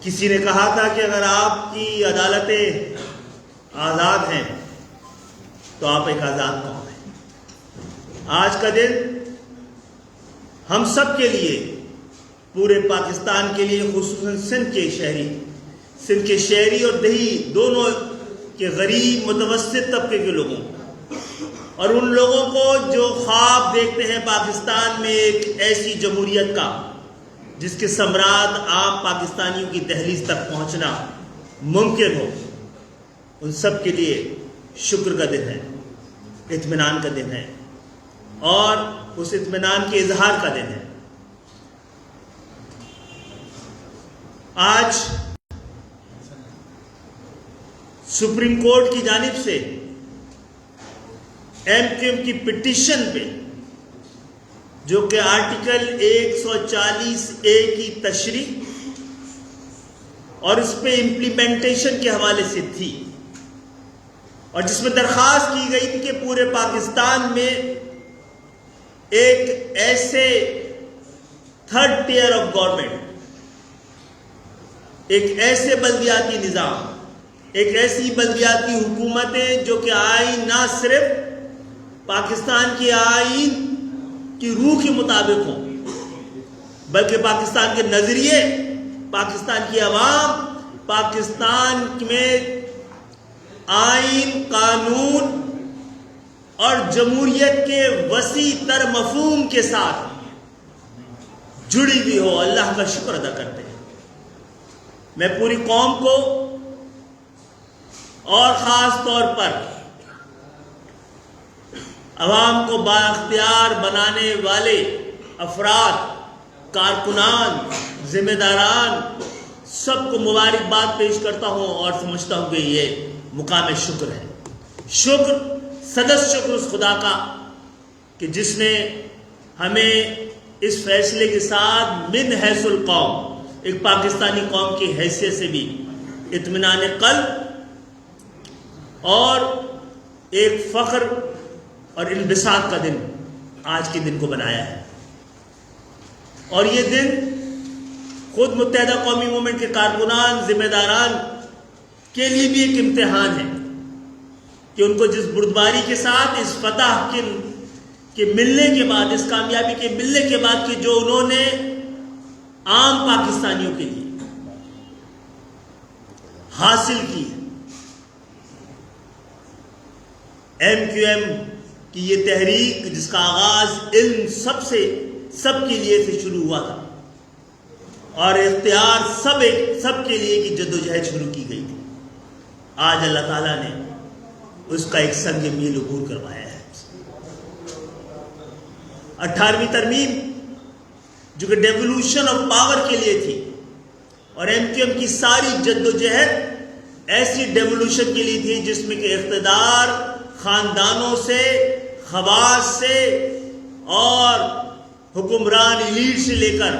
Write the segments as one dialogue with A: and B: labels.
A: کسی نے کہا تھا کہ اگر آپ کی عدالتیں آزاد ہیں تو آپ ایک آزاد قوم ہیں۔ آج کا دن ہم سب کے لیے، پورے پاکستان کے لیے، خصوصاً سندھ کے شہری اور دیہی دونوں کے غریب متوسط طبقے کے لوگوں اور ان لوگوں کو جو خواب دیکھتے ہیں پاکستان میں ایک ایسی جمہوریت کا جس کے ثمرات عام پاکستانیوں کی دہلیز تک پہنچنا ممکن ہو، ان سب کے لیے شکر کا دن ہے، اطمینان کا دن ہے اور اس اطمینان کے اظہار کا دن ہے۔ آج سپریم کورٹ کی جانب سے ایم کیو ایم کی پٹیشن پہ، جو کہ آرٹیکل 140A کی تشریح اور اس پہ امپلیمنٹیشن کے حوالے سے تھی، اور جس میں درخواست کی گئی تھی کہ پورے پاکستان میں ایک ایسے تھرڈ ٹیئر آف گورنمنٹ، ایک ایسے بلدیاتی نظام، ایک ایسی بلدیاتی حکومتیں جو کہ آئین نہ صرف پاکستان کے آئین کی روح کے مطابق ہوں بلکہ پاکستان کے نظریے، پاکستان کی عوام، پاکستان میں آئین، قانون اور جمہوریت کے وسیع تر مفہوم کے ساتھ جڑی ہوئی ہو۔ اللہ کا شکر ادا کرتے ہیں۔ میں پوری قوم کو اور خاص طور پر عوام کو بااختیار بنانے والے افراد، کارکنان، ذمہ داران، سب کو مبارکباد پیش کرتا ہوں اور سمجھتا ہوں کہ یہ مقام شکر ہے۔ شکر اس خدا کا کہ جس نے ہمیں اس فیصلے کے ساتھ من حیث القوم، ایک پاکستانی قوم کی حیثیت سے بھی اطمینان قلب اور ایک فخر اور انبساط کا دن آج کے دن کو بنایا ہے۔ اور یہ دن خود متحدہ قومی موومنٹ کے کارکنان، ذمہ داران کے لیے بھی ایک امتحان ہے کہ ان کو جس بردباری کے ساتھ اس فتح کے ملنے کے بعد، اس کامیابی کے ملنے کے بعد کہ جو انہوں نے عام پاکستانیوں کے لیے حاصل کی ہے، ایم کیو ایم کی یہ تحریک جس کا آغاز علم سب کے لیے سے شروع ہوا تھا اور اختیار سب کے لیے کی جدوجہد شروع کی گئی تھی، آج اللہ تعالیٰ نے اس کا ایک سنگ میل عبور کروایا ہے۔ 18ویں ترمیم جو کہ ڈیولوشن آف پاور کے لیے تھی، اور ایم کیو ایم کی ساری جدوجہد ایسی ڈیولوشن کے لیے تھی جس میں کہ اقتدار خاندانوں سے، خواص سے اور حکمران ایلیٹ سے لے کر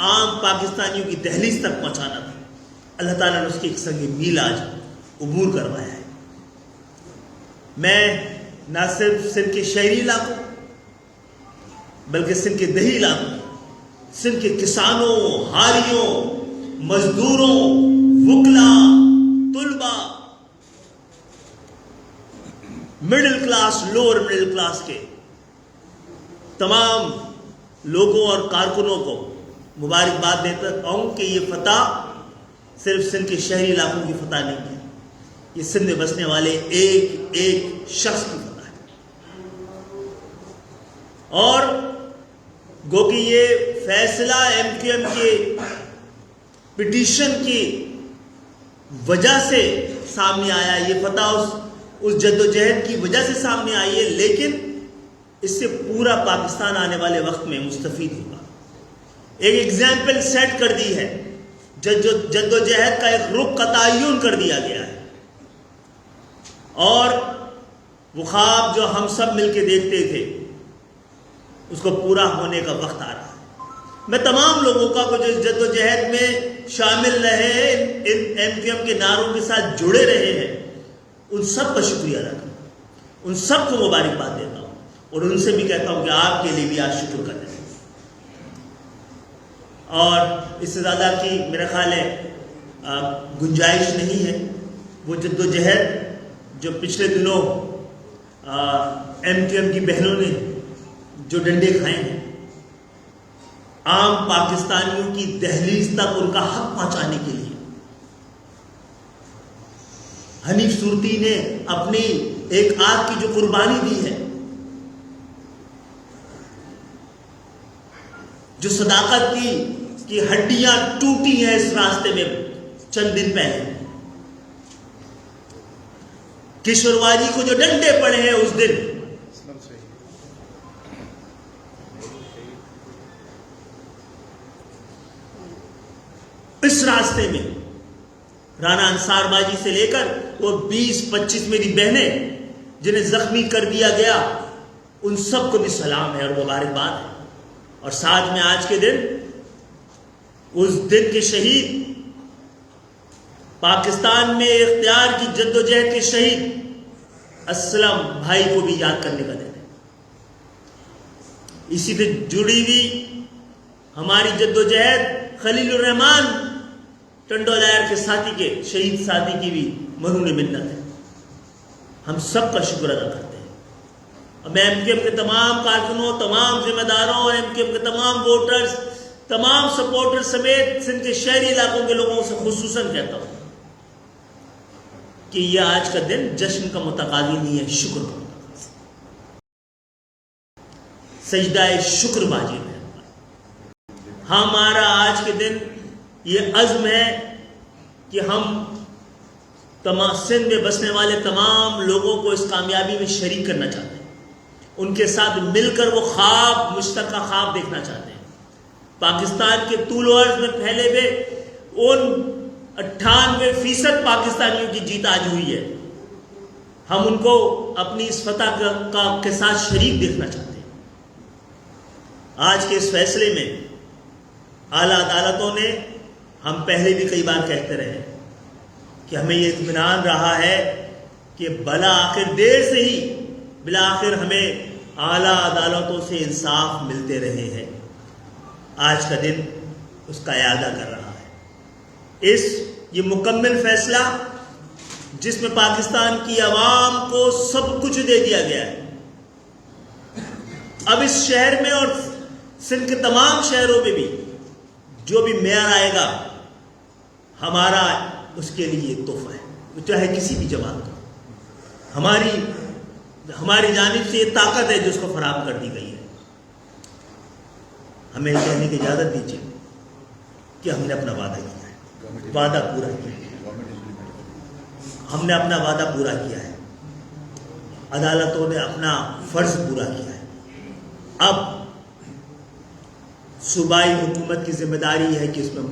A: عام پاکستانیوں کی دہلیز تک پہنچانا تھا۔ اللہ تعالیٰ نے اس کی ایک سنگ میل آج عبور کروایا ہے۔ میں نہ صرف سندھ کے شہری علاقوں بلکہ سندھ کے دیہی علاقوں، سندھ کے کسانوں، حاریوں، مزدوروں، وکلاء، طلباء، middle class, lower middle class کے تمام لوگوں اور کارکنوں کو مبارکباد دیتا ہوں کہ یہ فتح صرف سندھ کے شہری علاقوں کی فتح نہیں ہے، یہ سندھ میں بسنے والے ایک شخص کی فتح ہے۔ اور گو کہ یہ فیصلہ ایم کیو ایم کے پٹیشن کی وجہ سے سامنے آیا، یہ فتح اس جدوجہد کی وجہ سے سامنے آئی ہے، لیکن اس سے پورا پاکستان آنے والے وقت میں مستفید ہوگا۔ ایک ایگزامپل سیٹ کر دی ہے، جدوجہد کا ایک رخ کا تعین کر دیا گیا ہے، اور وہ خواب جو ہم سب مل کے دیکھتے تھے اس کو پورا ہونے کا وقت آ رہا ہے۔ میں تمام لوگوں کا جو اس جدوجہد میں شامل رہے، ان ایم کیو ایم کے نعروں کے ساتھ جڑے رہے ہیں، ان سب کا شکریہ ادا کرتا ہوں، ان سب کو مبارکباد دیتا ہوں اور ان سے بھی کہتا ہوں کہ آپ کے لیے بھی آج شکر کرتے ہیں۔ اور اس سے زیادہ کی میرا خیال ہے گنجائش نہیں ہے. وہ جدوجہد جو پچھلے دنوں MQM کی بہنوں نے جو ڈنڈے کھائے ہیں، عام پاکستانیوں کی دہلیز تک ان کا حق پہنچانے کے لیے حنیف صورتی نے اپنی ایک آنکھ کی جو قربانی دی ہے، جو صداقت کی ہڈیاں ٹوٹی ہیں اس راستے میں چند دن پہلے، کشورواری کو جو ڈنڈے پڑے ہیں اس دن، اس راستے میں رانا انصار باجی سے لے کر وہ 20-25 میری بہنیں جنہیں زخمی کر دیا گیا، ان سب کو بھی سلام ہے اور مبارکباد ہے. اور ساتھ میں آج کے دن اس دن کے شہید، پاکستان میں اختیار کی جدوجہد کے شہید اسلم بھائی کو بھی یاد کرنے کا دن ہے. اسی سے جڑی ہوئی ہماری جدوجہد خلیل الرحمان ٹنڈو لائر کے ساتھی کے شہید ساتھی کی بھی مرہون منت ہے. ہم سب کا شکر ادا کرتے ہیں. میں MQM کے تمام کارکنوں، تمام ذمہ داروں اور MQM کے تمام ووٹرز، تمام سپورٹر سمیت سندھ کے شہری علاقوں کے لوگوں سے خصوصاً کہتا ہوں کہ یہ آج کا دن جشن کا متقاضی نہیں ہے، شکر کا متقاضی. سجدہ شکر واجب ہے. ہمارا آج کے دن یہ عزم ہے کہ ہم سندھ میں بسنے والے تمام لوگوں کو اس کامیابی میں شریک کرنا چاہتے ہیں. ان کے ساتھ مل کر وہ خواب، مشترکہ خواب دیکھنا چاہتے ہیں. پاکستان کے طول و عرض میں پھیلے ہوئے ان 98% پاکستانیوں کی جیت آج ہوئی ہے. ہم ان کو اپنی اس فتح کے ساتھ شریک دیکھنا چاہتے ہیں. آج کے اس فیصلے میں اعلیٰ عدالتوں نے، ہم پہلے بھی کئی بار کہتے رہے کہ ہمیں یہ اطمینان رہا ہے کہ بالآخر دیر سے ہی بالآخر ہمیں اعلیٰ عدالتوں سے انصاف ملتے رہے ہیں. آج کا دن اس کا اعادہ کر رہا ہے. یہ مکمل فیصلہ جس میں پاکستان کی عوام کو سب کچھ دے دیا گیا ہے. اب اس شہر میں اور سندھ کے تمام شہروں میں بھی جو بھی میئر آئے گا، ہمارا اس کے لیے ایک تحفہ ہے، چاہے کسی بھی جماعت کا. ہماری جانب سے یہ طاقت ہے جو اس کو فراہم کر دی گئی ہے. ہمیں کہنے کی اجازت دیجیے کہ ہم نے اپنا وعدہ کیا ہے، وعدہ پورا کیا ہے. ہم نے اپنا وعدہ پورا کیا ہے. عدالتوں نے اپنا فرض پورا کیا ہے. اب صوبائی حکومت کی ذمہ داری ہے کہ اس میں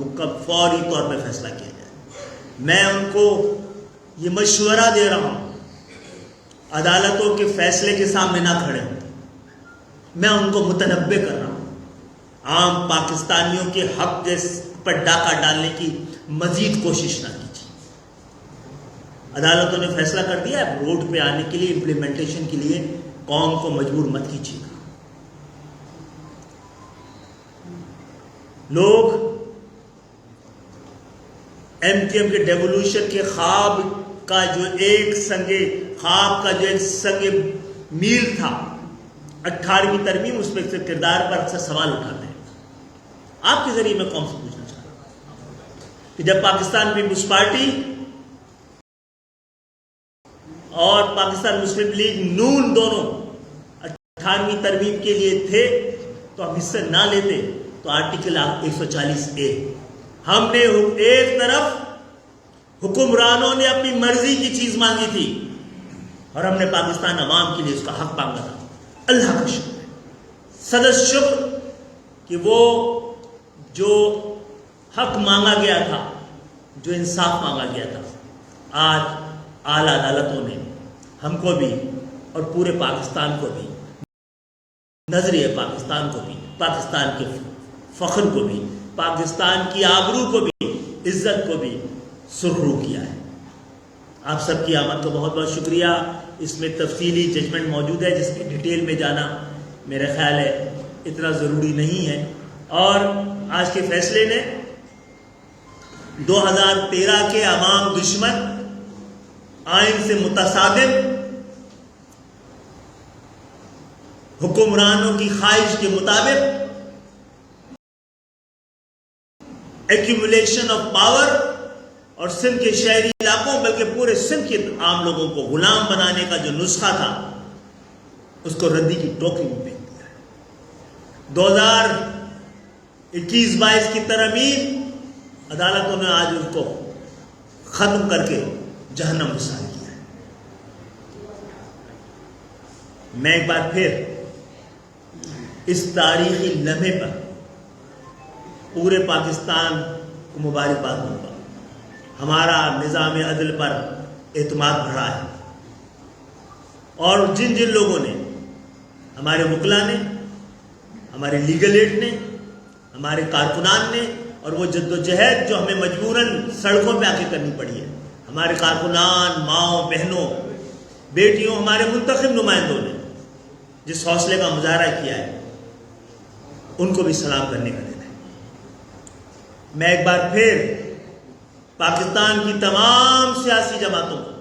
A: فوری طور پہ فیصلہ کیا جائے. میں ان کو یہ مشورہ دے رہا ہوں، عدالتوں کے فیصلے کے سامنے نہ کھڑے ہوں. میں ان کو متنبع کر رہا ہوں، عام پاکستانیوں کے حق پر ڈاکہ ڈالنے کی مزید کوشش نہ کیجیے. عدالتوں نے فیصلہ کر دیا ہے، روڈ پہ آنے کے لیے، امپلیمنٹیشن کے لیے قوم کو مجبور مت کیجیے گا. لوگ MQM کے ڈیولوشن کے خواب کا جو ایک سنگ میل تھا 18ویں ترمیم، اس میں کردار پر اکثر سوال اٹھاتے ہیں. آپ کے ذریعے میں قوم سے پوچھنا چاہ رہا ہوں کہ جب پاکستان پیپلز پارٹی اور پاکستان مسلم لیگ نون دونوں 18ویں ترمیم کے لیے تھے تو ہم حصہ نہ لیتے تو آرٹیکل 140A، ہم نے ایک طرف حکمرانوں نے اپنی مرضی کی چیز مانگی تھی اور ہم نے پاکستان عوام کے لیے اس کا حق مانگا تھا. اللہ کا شکر ہے، صد شکر کہ وہ جو حق مانگا گیا تھا، جو انصاف مانگا گیا تھا، آج اعلیٰ عدالتوں نے ہم کو بھی اور پورے پاکستان کو بھی، نظریہ پاکستان کو بھی، پاکستان کے فخر کو بھی، پاکستان کی آبرو کو بھی، عزت کو بھی سرخرو کیا ہے. آپ سب کی آمد کا بہت بہت شکریہ. اس میں تفصیلی ججمنٹ موجود ہے جس کی ڈیٹیل میں جانا میرے خیال ہے اتنا ضروری نہیں ہے. اور آج کے فیصلے نے 2013 کے عوام دشمن، آئین سے متصادم، حکمرانوں کی خواہش کے مطابق ایکیومولیشن آف پاور اور سندھ کے شہری علاقوں بلکہ پورے سندھ کے عام لوگوں کو غلام بنانے کا جو نسخہ تھا اس کو ردی کی ٹوکری میں پھینک دیا ہے۔ 2021-22 کی ترمیم عدالتوں نے آج اس کو ختم کر کے جہنم وصال کیا ہے۔ میں ایک بار پھر اس تاریخی لمحے پر پورے پاکستان کو مبارکباد دوں گا۔ ہمارا نظام عدل پر اعتماد بڑھا ہے، اور جن جن لوگوں نے، ہمارے وکلاء نے، ہمارے لیگل ایڈ نے، ہمارے کارکنان نے، اور وہ جدوجہد جو ہمیں مجبوراً سڑکوں پہ آ کے کرنی پڑی ہے، ہمارے کارکنان، ماؤں، بہنوں، بیٹیوں، ہمارے منتخب نمائندوں نے جس حوصلے کا مظاہرہ کیا ہے، ان کو بھی سلام کرنے کا دن ہے۔ میں ایک بار پھر پاکستان کی تمام سیاسی جماعتوں کو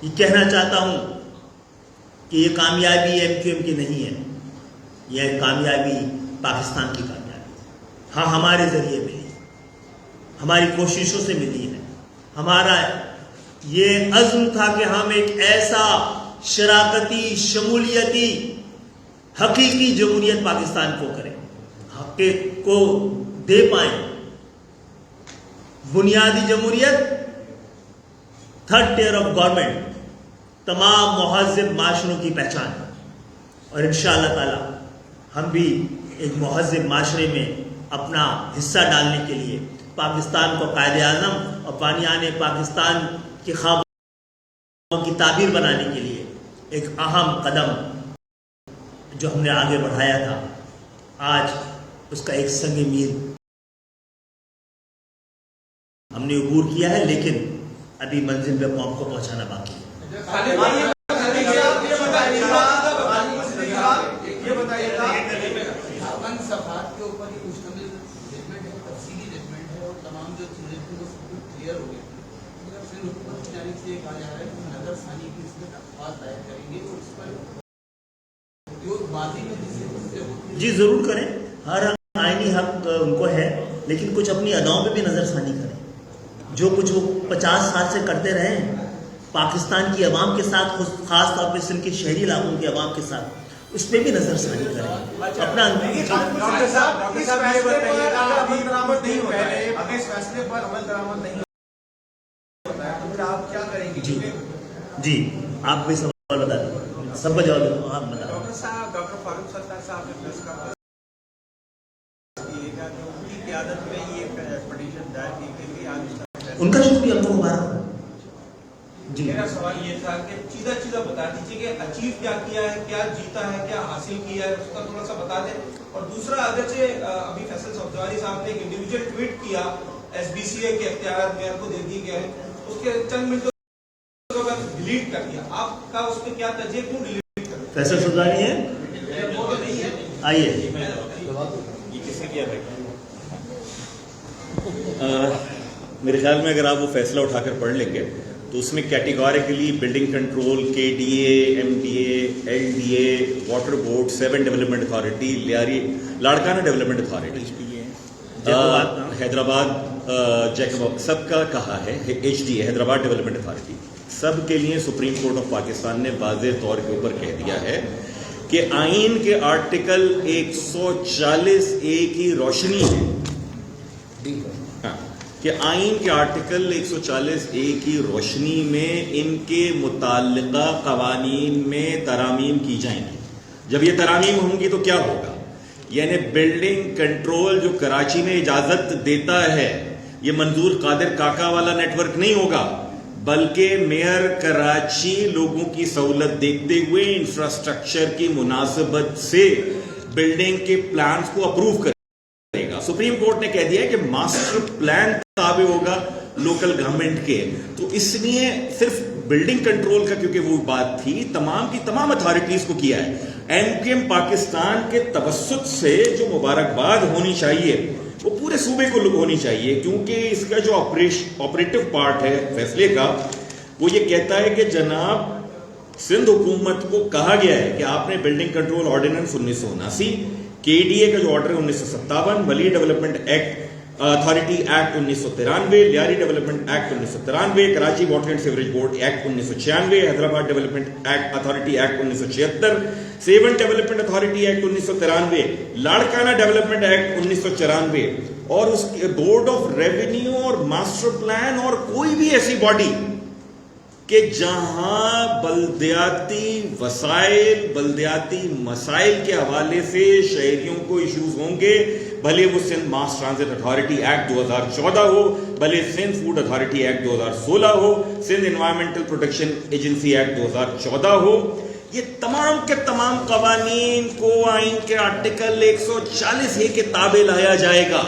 A: یہ کہنا چاہتا ہوں کہ یہ کامیابی ایم کیو ایم کی نہیں ہے، یہ کامیابی پاکستان کی کامیابی ہے۔ ہاں، ہمارے ذریعے ملی، ہماری کوششوں سے ملی ہے۔ ہمارا یہ عزم تھا کہ ہم ایک ایسا شراکتی، شمولیتی، حقیقی جمہوریت پاکستان کو کریں، حق کو دے پائیں۔ بنیادی جمہوریت، تھرڈ ٹیئر آف گورنمنٹ، تمام مہذب معاشروں کی پہچان ہے، اور انشاءاللہ تعالی ہم بھی ایک مہذب معاشرے میں اپنا حصہ ڈالنے کے لیے پاکستان کو قائد اعظم اور بانیان پاکستان کے خوابوں کی تعبیر بنانے کے لیے ایک اہم قدم جو ہم نے آگے بڑھایا تھا، آج اس کا ایک سنگ میل ہم نے عبور کیا ہے، لیکن ابھی منزل پہ قوم کو پہنچانا باقی ہے۔ جی ضرور کریں، ہر آئینی حق ان کو ہے، لیکن کچھ اپنی اداؤں پہ بھی نظر ثانی کریں۔ جو کچھ وہ 50 سال سے کرتے رہے ہیں پاکستان کی عوام کے ساتھ، خاص طور پہ سندھ کے شہری علاقوں کے عوام کے ساتھ، اس پہ بھی نظر ثانی کریں اپنا۔ جی آپ بھی سوال بتا دیں، سب کا جواب دیں، آپ بتا دیں۔
B: ڈاکٹر فاروق ستار صاحب نے پریس کانفرنس کی ہے کہ ان کی قیادت میں یہ پٹیشن دائر کی گئی تھی، آج
A: ان کا شکریہ، ان کو مبارک۔ جی
B: میرا سوال یہ تھا کہ چیزہ بتا دیجیے کہ اچیو کیا کیا ہے، کیا جیتا ہے، کیا حاصل کیا ہے، اس کا تھوڑا سا بتا دیں۔ اور دوسرا، اگرچہ ابھی فیصل صفدروانی صاحب نے ایک انڈیویجول ٹویٹ کیا، ایس بی سی اے کے اختیارات میئر کو دے دیے گئے، اس کے چند منٹوں ڈیلیٹ کر دیا، آپ کا اس پہ کیا تجزیہ، کیوں ڈیلیٹ کر دیا؟
A: فیصل صفدروانی ہے، آئیے۔
C: یہ کس نے کیا بھائی؟ میرے خیال میں اگر آپ وہ فیصلہ اٹھا کر پڑھ لیں گے تو اس میں categorically building control, K D A, M D A, L D A, water board, 7 development authority, Larkana development authority, Hyderabad جیکب، سب کا کہا ہے، H D A Hyderabad development authority, سب کے لیے سپریم کورٹ آف پاکستان نے واضح طور کے اوپر کہہ دیا ہے کہ آئین کے آرٹیکل 140A کی روشنی ہے، کہ آئین کے آرٹیکل 140A کی روشنی میں ان کے متعلقہ قوانین میں ترامیم کی جائیں گی۔ جب یہ ترامیم ہوں گی تو کیا ہوگا؟ یعنی بلڈنگ کنٹرول جو کراچی میں اجازت دیتا ہے، یہ منظور قادر کاکا والا نیٹ ورک نہیں ہوگا، بلکہ میئر کراچی لوگوں کی سہولت دیکھتے ہوئے انفراسٹرکچر کی مناسبت سے بلڈنگ کے پلانز کو اپروو کرے گا۔ سپریم کورٹ نے کہہ دیا ہے کہ ماسٹر پلان تابع ہوگا لوکل گورنمنٹ کے، تو اس لیے صرف بلڈنگ کنٹرول کا کیونکہ وہ بات تھی، تمام کی تمام اتھارٹیز کو کیا ہے۔ ایم کیو ایم پاکستان کے توسط سے جو مبارکباد ہونی چاہیے وہ پورے پورے صوبے کو ہونی چاہیے، کیونکہ اس کا جو آپریٹو پارٹ ہے فیصلے کا وہ یہ کہتا ہے کہ جناب سندھ حکومت کو کہا گیا ہے کہ آپ نے بلڈنگ کنٹرول آرڈیننس 1979، KDA کا جو آرڈر ہے 1957، ولی development act authority act 1993، Lyari development act 1993، Karachi water and sewerage board act 1996، Hyderabad development authority act 1976، seven development authority act 1993، Larkana development act 1994، اور اس کے بورڈ آف ریونیو اور ماسٹر پلان اور کوئی بھی ایسی باڈی کہ جہاں بلدیاتی وسائل، بلدیاتی مسائل کے حوالے سے شہریوں کو ایشوز ہوں گے، بھلے وہ Sindh mass transit authority act 2014 ہو، بھلے سندھ فوڈ اتھارٹی ایکٹ 2016 ہو، Sindh environmental protection agency act 2014 ہو، یہ تمام کے تمام قوانین کو آئین کے آرٹیکل 140A کے تابع لایا جائے گا۔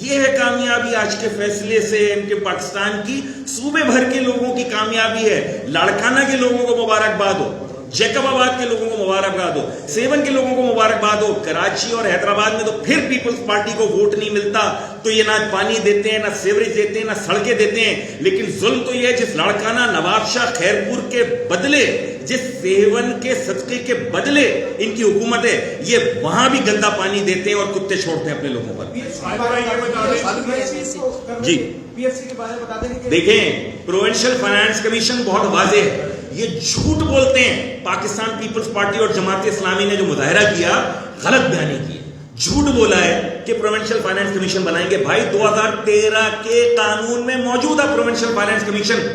C: یہ ہے کامیابی آج کے فیصلے سے کہ پاکستان کی صوبے بھر کے لوگوں کی کامیابی ہے۔ لاڑکانہ کے لوگوں کو مبارکباد ہو، جیکب آباد کے لوگوں کو مبارکباد ہو، سیون کے لوگوں کو مبارکباد ہو۔ کراچی اور حیدرآباد میں تو پھر پیپلز پارٹی کو ووٹ نہیں ملتا تو یہ نہ پانی دیتے ہیں، نہ سیوریج دیتے ہیں، نہ سڑکیں دیتے ہیں، لیکن ظلم تو یہ ہے جس لاڑکانہ، نواب شاہ، خیرپور کے بدلے، جس سیون کے صدقے کے بدلے ان کی حکومت ہے، یہ وہاں بھی گندا پانی دیتے ہیں اور کتے چھوڑتے ہیں اپنے لوگوں پر۔ جی دیکھیں، پروونشل فائنانس کمیشن بہت واضح ہے، یہ جھوٹ بولتے ہیں۔ پاکستان پیپلز پارٹی اور جماعت اسلامی نے جو مظاہرہ کیا، غلط بیانی کی، جھوٹ بولا ہے کہ پروونشل فائنانس کمیشن بنائیں گے۔ بھائی 2013 کے قانون میں موجود ہے provincial finance commission,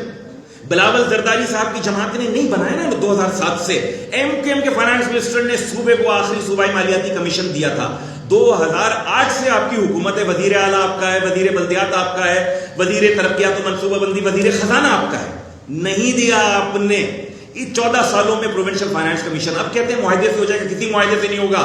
C: Bilawal Zardari صاحب کی جماعت نے نہیں بنایا نا 2007 سے۔ MQM کے فائنانس منسٹر نے صوبے کو آخری صوبائی مالیاتی کمیشن دیا تھا۔ 2008 سے آپ کی حکومت ہے، وزیر اعلیٰ آپ کا ہے، وزیر بلدیات آپ کا ہے، وزیر ترقیات و منصوبہ بندی، وزیر خزانہ آپ کا ہے، نہیں دیا آپ نے۔ 14 سالوں میں پروونشل فائنانس کمیشن، اب کہتے ہیں معاہدے سے ہو جائے گا، کسی معاہدے سے نہیں ہوگا۔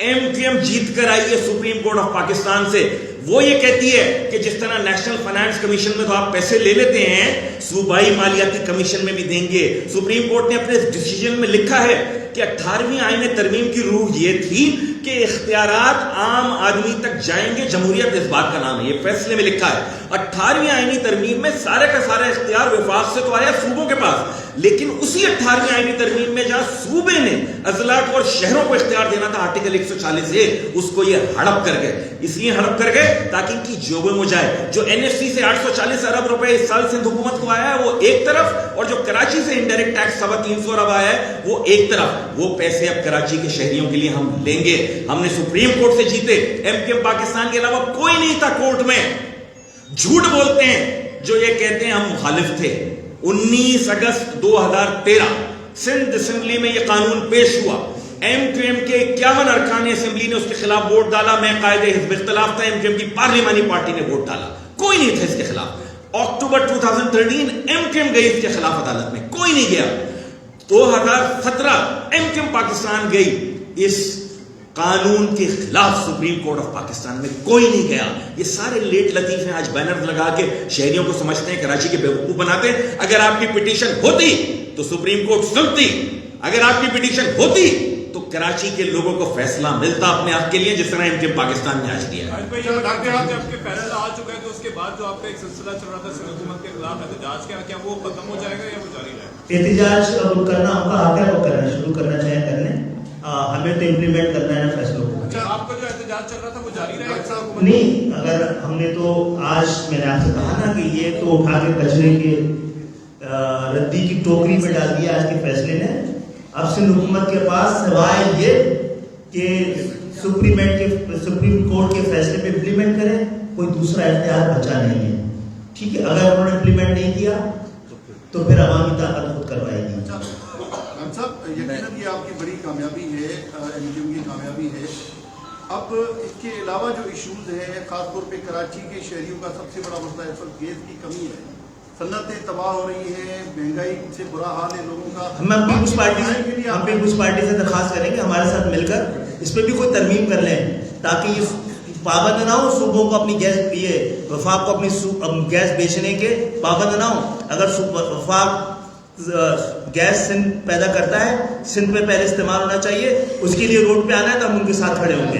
C: MQM جیت کر آئی ہے سپریم کورٹ آف پاکستان سے، وہ یہ کہتی ہے کہ جس طرح نیشنل فائنانس کمیشن میں تو آپ پیسے لے لیتے ہیں، صوبائی مالیاتی کمیشن میں بھی دیں گے۔ سپریم کورٹ نے اپنے ڈیسیجن میں لکھا ہے کہ 18ویں آئین ترمیم کی روح یہ تھی کہ اختیارات عام آدمی تک جائیں گے، جمہوریت اس بات کا نام ہے، یہ فیصلے میں لکھا ہے۔ 18ویں آئینی ترمیم میں سارے کا سارا اختیار وفاق سے تو آیا صوبوں کے پاس، لیکن اسی 18ویں آئینی ترمیم میں جہاں صوبے نے اضلاع اور شہروں کو اختیار دینا تھا آرٹیکل 140A، اس کو یہ ہڑپ کر گئے۔ اس لیے ہڑپ کر گئے تاکہ ان کی جوبوں میں جائے۔ جو NFC سے 840 ارب روپے اس سال سندھ حکومت کو آیا ہے وہ ایک طرف، اور جو کراچی سے انڈائریکٹ ٹیکس 325 ارب آیا ہے وہ ایک طرف۔ وہ پیسے اب کراچی کے شہریوں کے لیے ہم لیں گے۔ ہم نے سپریم کورٹ سے جیتے، MQM پاکستان کے علاوہ کوئی نہیں تھا کورٹ میں۔ جھوٹ بولتے ہیں جو یہ کہتے ہیں ہم مخالف تھے۔ 19 اگست 2013 سندھ اسمبلی میں یہ قانون پیش ہوا، MQM کے 51 ارکان اسمبلی نے اس کے خلاف ووٹ ڈالا۔ میں قائد حزب اختلاف تھا، MQM کی پارلیمانی پارٹی نے ووٹ ڈالا، کوئی نہیں تھا اس کے خلاف۔ اکتوبر 2013 MQM گئی اس کے خلاف عدالت میں، کوئی نہیں گیا۔ 2017 MQM پاکستان گئی اس قانون کے خلاف سپریم کورٹ آف پاکستان میں، کوئی نہیں گیا۔ یہ سارے لیٹ لطیف ہیں، آج بینر لگا کے شہریوں کو سمجھتے ہیں، کراچی کے بیوقوف بناتے ہیں۔ اگر آپ کی پٹیشن ہوتی تو سپریم کورٹ سنتی، اگر آپ کی پٹیشن ہوتی تو کراچی کے لوگوں کو فیصلہ ملتا اپنے آپ کے لیے، جس طرح MQM پاکستان نے آج دیا ہے۔
D: جب کہ فیصلہ آ چکا ہے تو اس کے بعد جو آپ کا ایک سلسلہ چل رہا تھا سندھ حکومت کے خلاف احتجاج کا، کیا وہ ختم ہو جائے گا یا وہ جاری رہے گا؟
A: احتجاج قبول کرنا ہم کا حق ہے، وہ کرنا شروع کرنا چاہیں کرنے، ہمیں تو امپلیمنٹ کرنا ہے نا فیصلوں کو۔
D: اچھا، آپ کا جو احتجاج چل رہا تھا وہ جاری رہے گا؟
A: نہیں، اگر ہم نے تو آج میں نے آپ سے کہا نا کہ یہ تو اٹھا کے کچرے کے ردی کی ٹوکری میں ڈال دیا آج کے فیصلے نے۔ اب سندھ حکومت کے پاس سوائے یہ کہ سپریم کورٹ کے فیصلے پہ امپلیمنٹ کریں، کوئی دوسرا اختیار بچا نہیں ہے۔ ٹھیک ہے، اگر انہوں نے امپلیمنٹ نہیں کیا تو پھر عوامی طاقت خود کروائے گی۔
E: صاحب، یقیناً یہ آپ کی بڑی کامیابی ہے، MQM کی کامیابی ہے۔ اب اس کے علاوہ جو ایشوز ہیں، خاص طور پہ کراچی کے شہریوں کا سب سے بڑا مسئلہ اس وقت گیس کی کمی ہے، صنعتیں تباہ ہو رہی ہیں، مہنگائی سے برا حال ہے لوگوں کا۔
A: ہم پیپلز پارٹی سے درخواست کریں گے ہمارے ساتھ مل کر اس پہ بھی کوئی ترمیم کر لیں تاکہ یہ پابند نہ ہو صوبوں کو اپنی گیس، یہ وفاق کو اپنی گیس بیچنے کے پابند نہ ہو۔ اگر وفاق گیس سندھ پیدا کرتا ہے، سندھ میں پہلے استعمال ہونا چاہیے، اس کے لیے روڈ پہ آنا ہے تو ہم ان کے ساتھ کھڑے ہوں گے۔